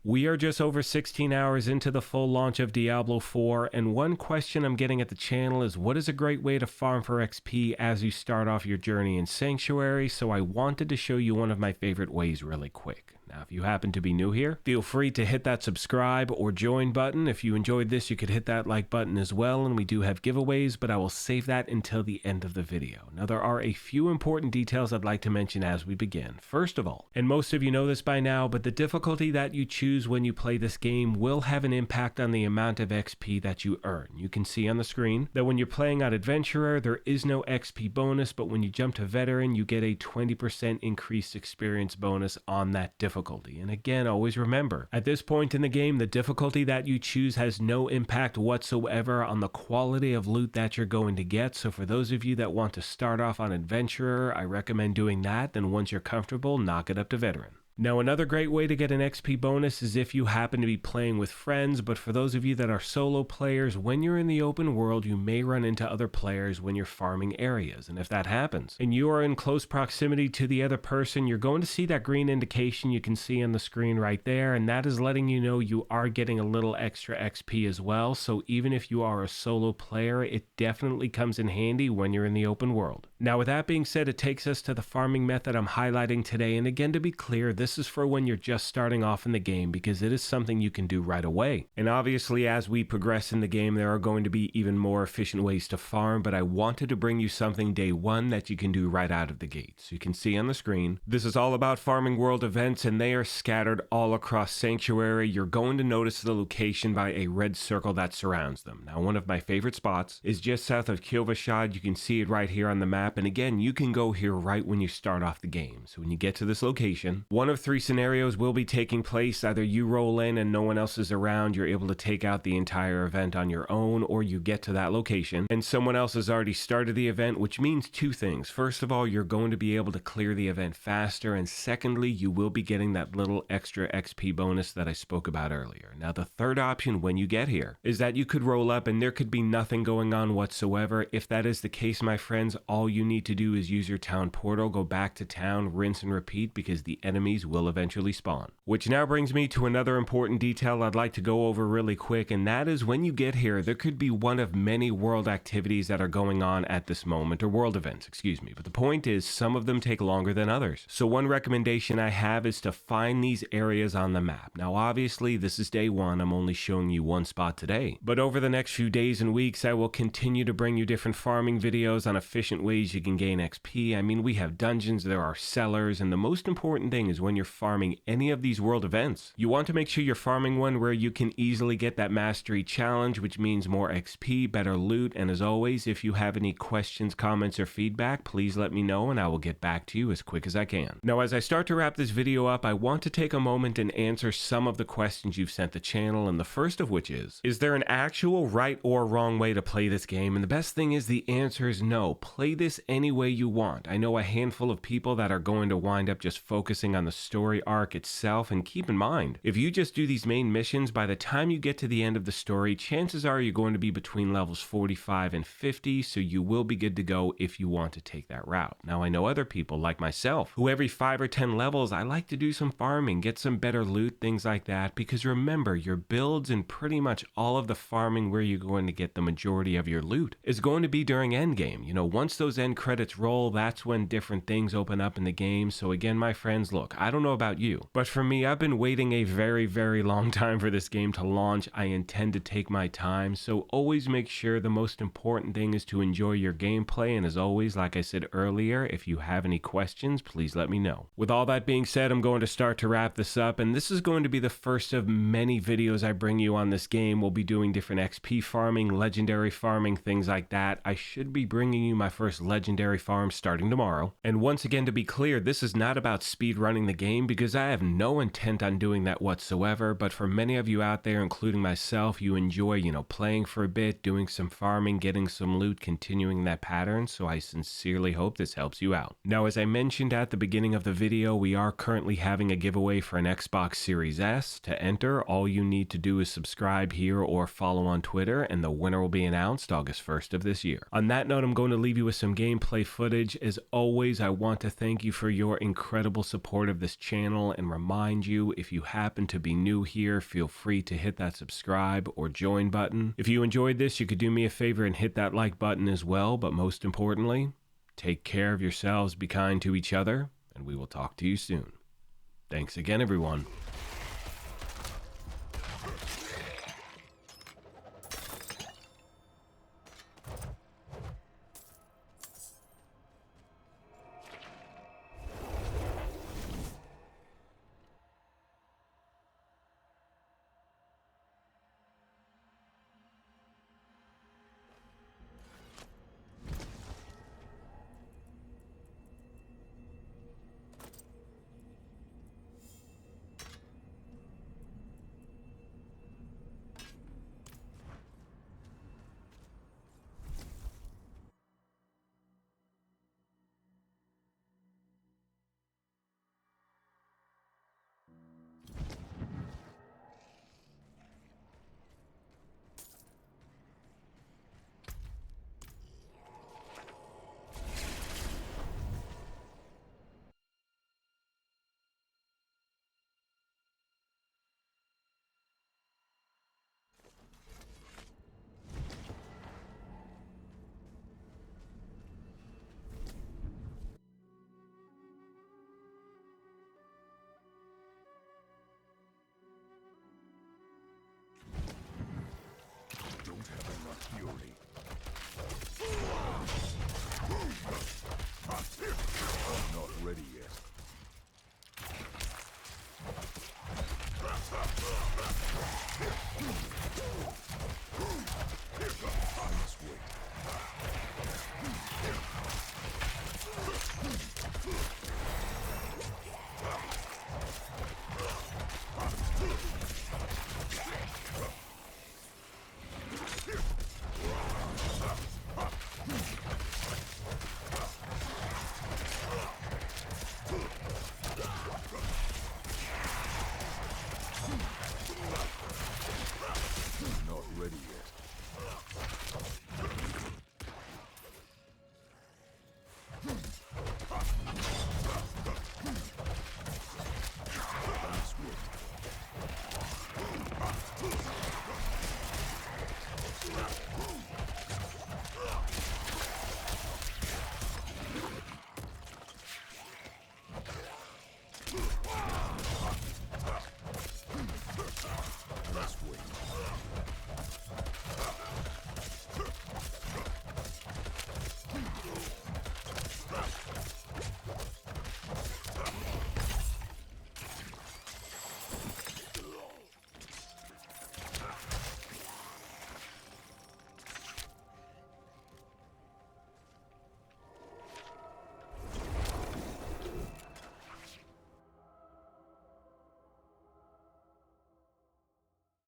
We are just over 16 hours into the full launch of Diablo 4, and one question I'm getting at the channel is what is a great way to farm for XP as you start off your journey in Sanctuary, so I wanted to show you one of my favorite ways really quick. Now, if you happen to be new here, feel free to hit that subscribe or join button. If you enjoyed this, you could hit that like button as well, and we do have giveaways, but I will save that until the end of the video. Now, there are a few important details I'd like to mention as we begin. First of all, and most of you know this by now, but the difficulty that you choose when you play this game will have an impact on the amount of XP that you earn. You can see on the screen that when you're playing on Adventurer, there is no XP bonus, but when you jump to Veteran, you get a 20% increased experience bonus on that difficulty. And again, always remember, at this point in the game, the difficulty that you choose has no impact whatsoever on the quality of loot that you're going to get. So for those of you that want to start off on Adventurer, I recommend doing that. Then once you're comfortable, knock it up to Veteran. Now, another great way to get an XP bonus is if you happen to be playing with friends, but for those of you that are solo players, when you're in the open world, you may run into other players when you're farming areas. And if that happens, and you are in close proximity to the other person, you're going to see that green indication you can see on the screen right there, and that is letting you know you are getting a little extra XP as well. So even if you are a solo player, it definitely comes in handy when you're in the open world. Now, with that being said, it takes us to the farming method I'm highlighting today, and again, to be clear, this is for when you're just starting off in the game because it is something you can do right away. And obviously, as we progress in the game, there are going to be even more efficient ways to farm, but I wanted to bring you something day one that you can do right out of the gate. So you can see on the screen, this is all about farming world events, and they are scattered all across Sanctuary. You're going to notice the location by a red circle that surrounds them. Now, one of my favorite spots is just south of Kyovashad. You can see it right here on the map, and again, you can go here right when you start off the game. So when you get to this location, one of three scenarios will be taking place. Either you roll in and no one else is around, you're able to take out the entire event on your own, or you get to that location and someone else has already started the event, which means two things. First of all, you're going to be able to clear the event faster, and secondly, you will be getting that little extra XP bonus that I spoke about earlier. Now, the third option when you get here is that you could roll up and there could be nothing going on whatsoever. If that is the case, my friends, all you need to do is use your town portal, go back to town, rinse and repeat, because the enemies will eventually spawn. Which now brings me to another important detail I'd like to go over really quick, and that is when you get here, there could be one of many world activities that are going on at this moment, or world events, excuse me. But the point is, some of them take longer than others. So one recommendation I have is to find these areas on the map. Now, obviously, this is day one. I'm only showing you one spot today. But over the next few days and weeks, I will continue to bring you different farming videos on efficient ways you can gain XP. I mean, we have dungeons, there are cellars, and the most important thing is when you're farming any of these world events, you want to make sure you're farming one where you can easily get that mastery challenge, which means more XP, better loot, and as always, if you have any questions, comments, or feedback, please let me know and I will get back to you as quick as I can. Now, as I start to wrap this video up, I want to take a moment and answer some of the questions you've sent the channel, and the first of which is there an actual right or wrong way to play this game? And the best thing is the answer is no. Play this any way you want. I know a handful of people that are going to wind up just focusing on the story arc itself, and keep in mind, if you just do these main missions, by the time you get to the end of the story, chances are you're going to be between levels 45 and 50, so you will be good to go if you want to take that route. Now, I know other people like myself who every 5 or 10 levels, I like to do some farming, get some better loot, things like that, because remember, your builds and pretty much all of the farming where you're going to get the majority of your loot is going to be during endgame. You know, once those end credits roll, that's when different things open up in the game. So again, my friends, look, I don't know about you, but for me, I've been waiting a very, very long time for this game to launch. I intend to take my time, so always make sure the most important thing is to enjoy your gameplay, and as always, like I said earlier, if you have any questions, please let me know. With all that being said, I'm going to start to wrap this up, and this is going to be the first of many videos I bring you on this game. We'll be doing different XP farming, legendary farming, things like that. I should be bringing you my first legendary farm starting tomorrow. And once again, to be clear, this is not about speed running the game, because I have no intent on doing that whatsoever, but for many of you out there, including myself, you enjoy, you know, playing for a bit, doing some farming, getting some loot, continuing that pattern, so I sincerely hope this helps you out. Now, as I mentioned at the beginning of the video, we are currently having a giveaway for an Xbox Series S. To enter, all you need to do is subscribe here or follow on Twitter, and the winner will be announced August 1st of this year. On that note, I'm going to leave you with some game gameplay footage. As always, I want to thank you for your incredible support of this channel and remind you, if you happen to be new here, feel free to hit that subscribe or join button. If you enjoyed this, you could do me a favor and hit that like button as well, but most importantly, take care of yourselves, be kind to each other, and we will talk to you soon. Thanks again, everyone. Don't have enough fury. I'm not ready yet.